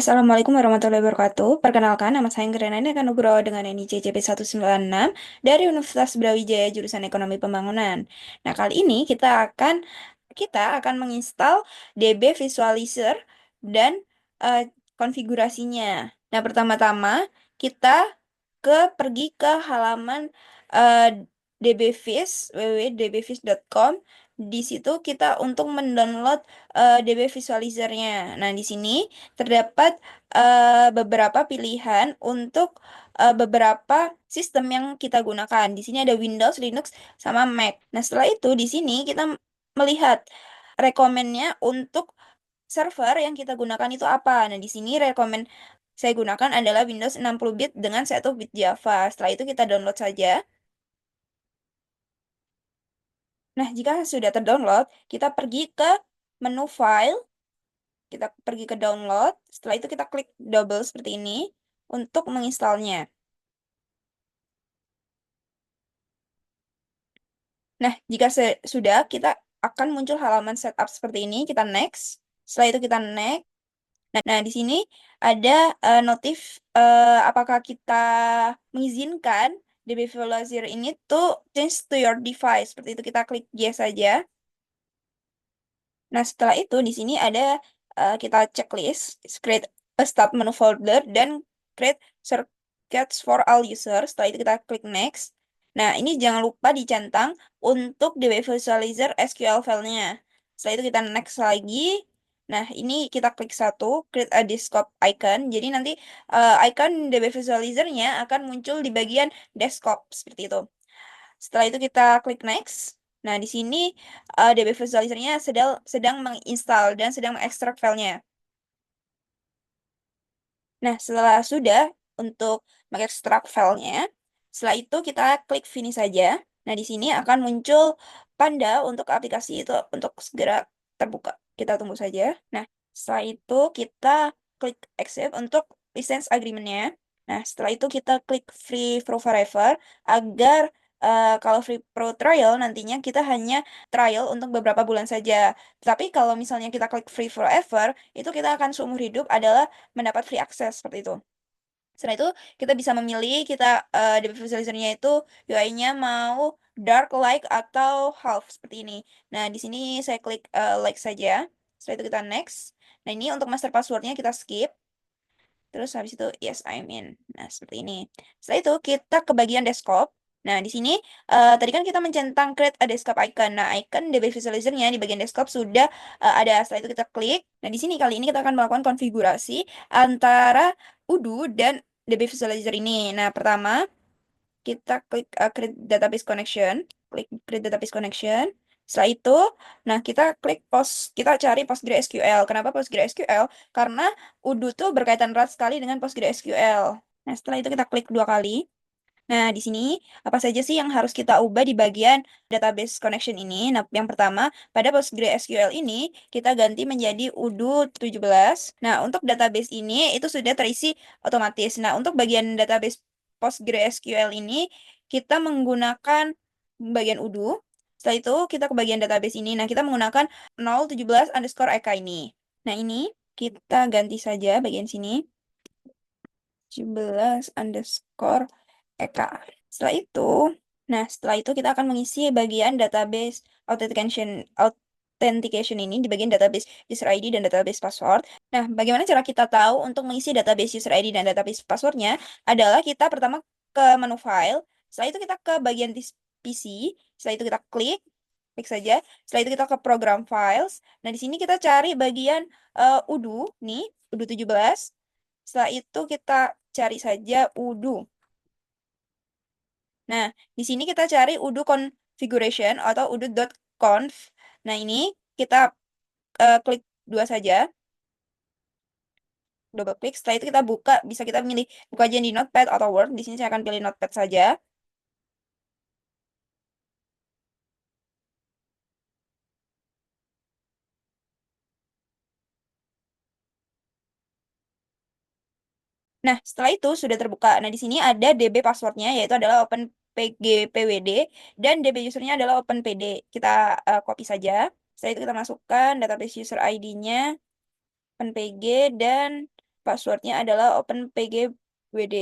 Assalamualaikum warahmatullahi wabarakatuh. Perkenalkan, nama saya Grenana ini akan ngobrol dengan NIC CP196 dari Universitas Brawijaya jurusan Ekonomi Pembangunan. Nah, kali ini kita akan menginstal DB Visualizer dan konfigurasinya. Nah, pertama-tama kita pergi ke halaman eh, dbviz www.dbviz.com. Di situ kita untuk mendownload DB Visualizer-nya. Nah, di sini terdapat beberapa pilihan untuk beberapa sistem yang kita gunakan. Di sini ada Windows, Linux, sama Mac. Nah, setelah itu di sini kita melihat rekomennya untuk server yang kita gunakan itu apa. Nah, di sini rekomen saya gunakan adalah Windows 60 bit dengan setup bit Java. Setelah itu kita download saja. Nah, jika sudah terdownload, kita pergi ke menu file, kita pergi ke download. Setelah itu kita klik double seperti ini untuk menginstalnya. Nah, jika sudah, kita akan muncul halaman setup seperti ini. Kita next. Setelah itu kita next. Nah, di sini ada notif apakah kita mengizinkan DB Visualizer ini tuh change to your device. Seperti itu kita klik yes saja. Nah, setelah itu di sini ada kita checklist, create a start menu folder, dan create shortcuts for all users. Setelah itu kita klik next. Nah, ini jangan lupa dicentang untuk DB Visualizer SQL file-nya. Setelah itu kita next lagi. Nah, ini kita klik satu, create a desktop icon. Jadi nanti icon DB Visualizer-nya akan muncul di bagian desktop, seperti itu. Setelah itu kita klik next. Nah, di sini DB Visualizer-nya sedang menginstal dan sedang mengekstrak filenya. Nah, setelah sudah untuk mengekstrak filenya, setelah itu kita klik finish saja. Nah, di sini akan muncul tanda untuk aplikasi itu untuk segera terbuka. Kita tunggu saja. Nah, setelah itu kita klik accept untuk license agreement-nya. Nah, setelah itu kita klik free for forever agar kalau free pro trial nantinya kita hanya trial untuk beberapa bulan saja. Tapi kalau misalnya kita klik free forever, itu kita akan seumur hidup adalah mendapat free access seperti itu. Setelah itu kita bisa memilih kita di visualizer-nya itu UI-nya mau dark like atau half seperti ini. Nah, di sini saya klik like saja. Setelah itu kita next. Nah, ini untuk master password-nya kita skip. Terus habis itu yes I'm in. Nah, seperti ini. Setelah itu kita ke bagian desktop. Nah, di sini tadi kan kita mencentang create a desktop icon. Nah, icon DB Visualizer-nya di bagian desktop sudah ada. Setelah itu kita klik. Nah, di sini kali ini kita akan melakukan konfigurasi antara Udo dan DB Visualizer ini. Nah, pertama kita klik create database connection. Klik create database connection. Setelah itu, nah kita cari PostgreSQL. Kenapa PostgreSQL? Karena Udo tuh berkaitan erat sekali dengan PostgreSQL. Nah, setelah itu kita klik dua kali. Nah, di sini apa saja sih yang harus kita ubah di bagian database connection ini? Nah, yang pertama, pada PostgreSQL ini kita ganti menjadi Udo 17. Nah, untuk database ini itu sudah terisi otomatis. Nah, untuk bagian database PostgreSQL ini kita menggunakan bagian Udo. Setelah itu kita ke bagian database ini. Nah, kita menggunakan 017 underscore EK ini. Nah, ini kita ganti saja bagian sini. 17 underscore EK. Setelah itu kita akan mengisi bagian database authentication ini di bagian database user ID dan database password. Nah, bagaimana cara kita tahu untuk mengisi database user ID dan database passwordnya adalah kita pertama ke menu file, setelah itu kita ke bagian PC, setelah itu kita klik saja. Setelah itu kita ke program files. Nah, di sini kita cari bagian Udo, nih, Udo 17. Setelah itu kita cari saja Udo. Nah, di sini kita cari Udo configuration atau udo.conf. Nah, ini kita klik dua saja. Double klik. Setelah itu kita buka, bisa kita pilih buka aja di Notepad atau Word. Di sini saya akan pilih Notepad saja. Nah, setelah itu sudah terbuka. Nah, di sini ada DB passwordnya, yaitu adalah OpenPGPWD, dan DB usernya adalah OpenPD. Kita copy saja. Setelah itu kita masukkan database user ID-nya, OpenPG, dan Passwordnya adalah OpenPGWD.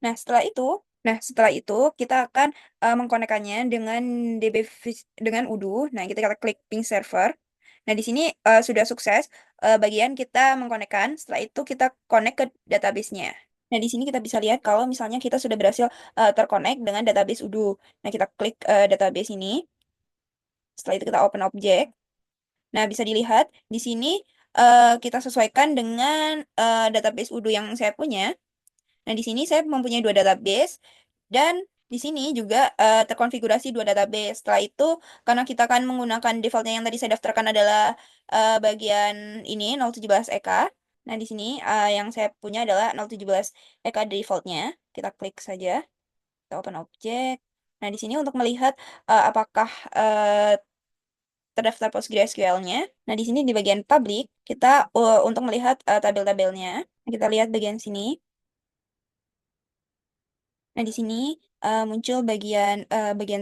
Nah, setelah itu kita akan mengkonekkannya dengan dengan Udo. Nah, kita klik ping server. Nah, di sini sudah sukses bagian kita mengkonekkan. Setelah itu kita connect ke database-nya. Nah, di sini kita bisa lihat kalau misalnya kita sudah berhasil terkonek dengan database Udo. Nah, kita klik database ini. Setelah itu kita open object. Nah, bisa dilihat di sini kita sesuaikan dengan database Udo yang saya punya. Nah, di sini saya mempunyai dua database dan di sini juga terkonfigurasi dua database. Setelah itu, karena kita akan menggunakan defaultnya yang tadi saya daftarkan adalah bagian ini 017 EK. Nah, di sini yang saya punya adalah 017 EK defaultnya. Kita klik saja, kita open object. Nah, di sini untuk melihat apakah terdaftar PostgreSQL-nya. Nah, di sini di bagian public, kita untuk melihat tabel-tabelnya. Kita lihat bagian sini. Nah, di sini muncul bagian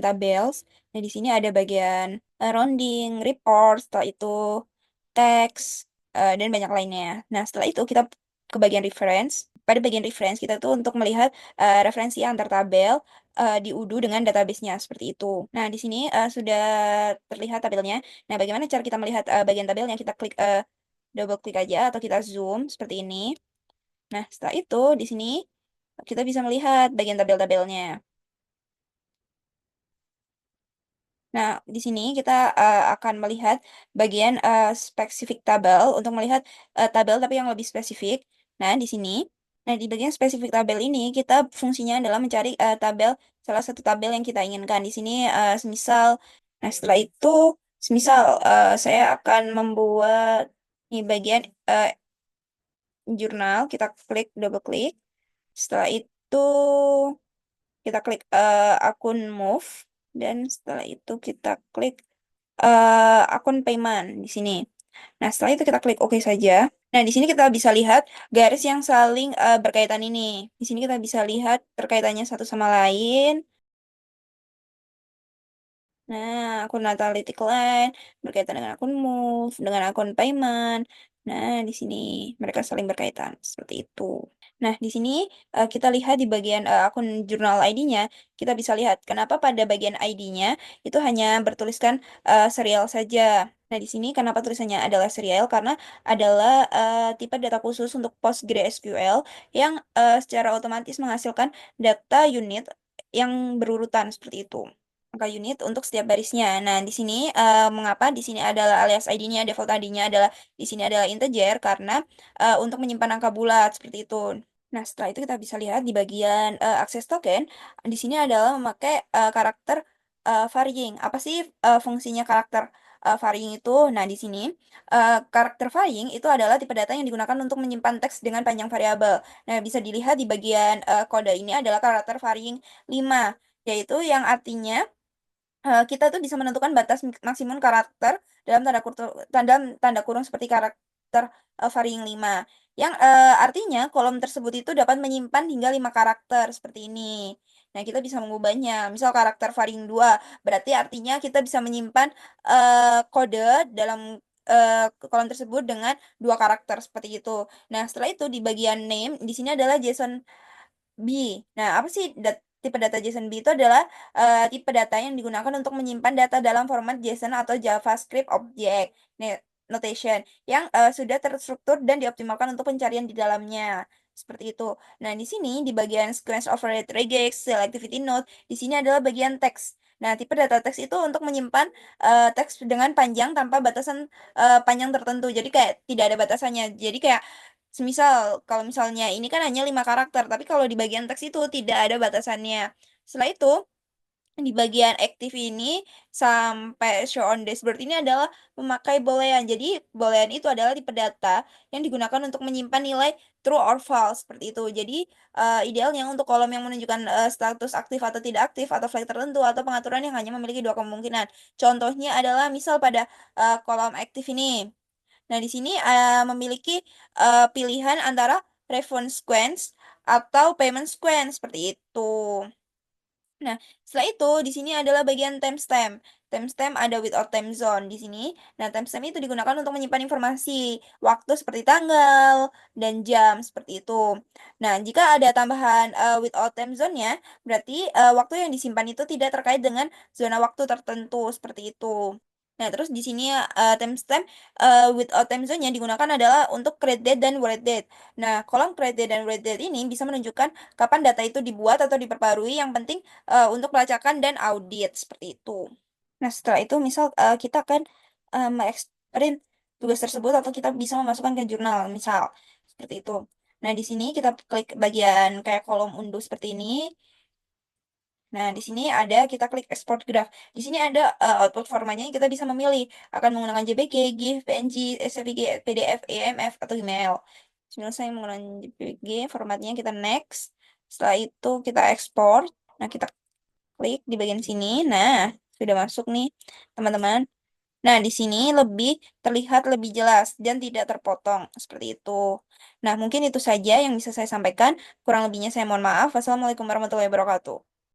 tabels. Nah, di sini ada bagian rounding, report, setelah itu teks, dan banyak lainnya. Nah, setelah itu kita ke bagian reference. Pada bagian reference kita tuh untuk melihat referensi antar tabel di UDO dengan database-nya seperti itu. Nah, di sini sudah terlihat tabelnya. Nah, bagaimana cara kita melihat bagian tabelnya? Kita klik double klik aja atau kita zoom seperti ini. Nah, setelah itu di sini kita bisa melihat bagian tabel-tabelnya. Nah, di sini kita akan melihat bagian spesifik tabel untuk melihat tabel tapi yang lebih spesifik. Nah, di sini. Nah, di bagian spesifik tabel ini kita fungsinya adalah mencari tabel salah satu tabel yang kita inginkan. Di sini semisal nah setelah itu semisal saya akan membuat di bagian jurnal, kita klik double klik. Setelah itu kita klik akun move dan setelah itu kita klik akun payment di sini. Nah, setelah itu kita klik OK saja. Nah, di sini kita bisa lihat garis yang saling berkaitan ini. Di sini kita bisa lihat terkaitannya satu sama lain. Nah, akun Analytic Line berkaitan dengan akun Move, dengan akun Payment. Nah, di sini mereka saling berkaitan seperti itu. Nah, di sini kita lihat di bagian akun jurnal ID-nya, kita bisa lihat kenapa pada bagian ID-nya itu hanya bertuliskan serial saja. Nah, di sini kenapa tulisannya adalah serial? Karena adalah tipe data khusus untuk PostgreSQL yang secara otomatis menghasilkan data unit yang berurutan seperti itu. Angka unit untuk setiap barisnya. Nah, di sini mengapa di sini adalah alias ID-nya, default ID-nya adalah di sini adalah integer karena untuk menyimpan angka bulat seperti itu. Nah, setelah itu kita bisa lihat di bagian akses token, di sini adalah memakai karakter varying. Apa sih fungsinya karakter varying itu? Nah, di sini karakter varying itu adalah tipe data yang digunakan untuk menyimpan teks dengan panjang variabel. Nah, bisa dilihat di bagian kode ini adalah karakter varying 5, yaitu yang artinya kita tuh bisa menentukan batas maksimum karakter dalam tanda kurung seperti karakter varying 5 yang artinya kolom tersebut itu dapat menyimpan hingga 5 karakter seperti ini. Nah, kita bisa mengubahnya. Misal karakter varying 2 berarti artinya kita bisa menyimpan kode dalam kolom tersebut dengan 2 karakter seperti itu. Nah, setelah itu di bagian name di sini adalah JSON B. Nah, apa sih tipe data JSON B itu adalah tipe data yang digunakan untuk menyimpan data dalam format JSON atau JavaScript Object Notation yang sudah terstruktur dan dioptimalkan untuk pencarian di dalamnya. Seperti itu. Nah, di sini di bagian sequence override regex, selectivity node, di sini adalah bagian teks. Nah, tipe data teks itu untuk menyimpan teks dengan panjang tanpa batasan panjang tertentu. Jadi kayak tidak ada batasannya. Jadi kayak semisal, kalau misalnya ini kan hanya 5 karakter, tapi kalau di bagian teks itu tidak ada batasannya. Setelah itu, di bagian active ini sampai show on dashboard ini adalah memakai boolean. Jadi boolean itu adalah tipe data yang digunakan untuk menyimpan nilai true or false seperti itu. Jadi idealnya untuk kolom yang menunjukkan status aktif atau tidak aktif atau flag tertentu atau pengaturan yang hanya memiliki dua kemungkinan. Contohnya adalah misal pada kolom aktif ini. Nah, di sini memiliki pilihan antara refund sequence atau payment sequence seperti itu. Nah, setelah itu di sini adalah bagian timestamp. timestamp ada without time zone di sini. Nah, timestamp itu digunakan untuk menyimpan informasi waktu seperti tanggal dan jam seperti itu. Nah, jika ada tambahan without time zone-nya, berarti waktu yang disimpan itu tidak terkait dengan zona waktu tertentu seperti itu. Nah, terus di sini timestamp without time zone-nya digunakan adalah untuk create date dan write date. Nah, kolom create date dan write date ini bisa menunjukkan kapan data itu dibuat atau diperbarui. Yang penting untuk pelacakan dan audit seperti itu. Nah, setelah itu misal kita akan mengeksprint tugas tersebut atau kita bisa memasukkan ke jurnal, misal seperti itu. Nah, di sini kita klik bagian kayak kolom unduh seperti ini. Nah, di sini ada kita klik export graph. Di sini ada output formatnya kita bisa memilih akan menggunakan JPG, GIF, PNG, SVG, PDF, EMF atau email. Sebenarnya saya menggunakan JPG, formatnya kita next. Setelah itu kita ekspor. Nah, kita klik di bagian sini. Nah, sudah masuk nih, teman-teman. Nah, di sini lebih terlihat lebih jelas dan tidak terpotong seperti itu. Nah, mungkin itu saja yang bisa saya sampaikan. Kurang lebihnya saya mohon maaf. Wassalamualaikum warahmatullahi wabarakatuh.